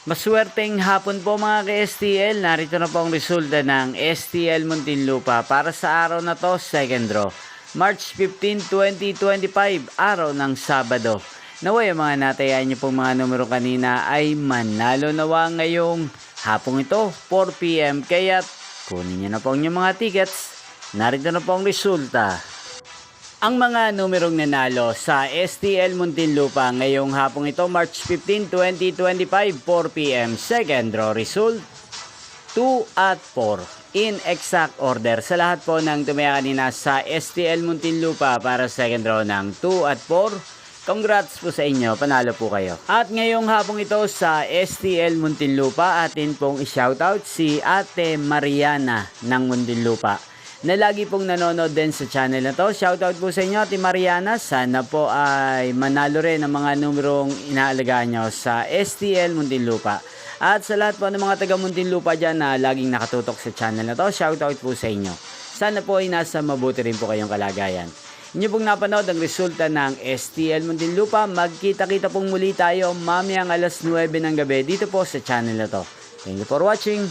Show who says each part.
Speaker 1: Maswerteng hapon po mga ka-STL. Narito na po ang resulta ng STL Muntinlupa para sa araw na to, second draw. March 15, 2025, araw ng Sabado. Naway ang mga natayan niyo pong mga numero kanina ay manalo nawa ngayong hapong ito, 4 PM. Kaya kunin niyo na po ang inyong mga tickets. Narito na po ang resulta. Ang mga numerong nanalo sa STL Muntinlupa ngayong hapong ito, March 15, 2025, 4 PM. Second draw result, 2 at 4. In exact order sa lahat po ng tumaya kanina sa STL Muntinlupa para second draw ng 2 at 4. Congrats po sa inyo, panalo po kayo. At ngayong hapong ito sa STL Muntinlupa, atin pong i-shoutout si Ate Mariana ng Muntinlupa na lagi pong nanonood din sa channel na to. Shoutout po sa inyo, Ate Mariana. Sana po ay manalo rin ang mga numerong inaalagaan nyo sa STL Muntinlupa. At sa lahat po ng mga taga Muntinlupa dyan na laging nakatutok sa channel na to, shoutout po sa inyo. Sana po ay nasa mabuti rin po kayong kalagayan. Inyo pong napanood ang resulta ng STL Muntinlupa. Magkita-kita pong muli tayo mamayang alas 9 ng gabi dito po sa channel na to. Thank you for watching.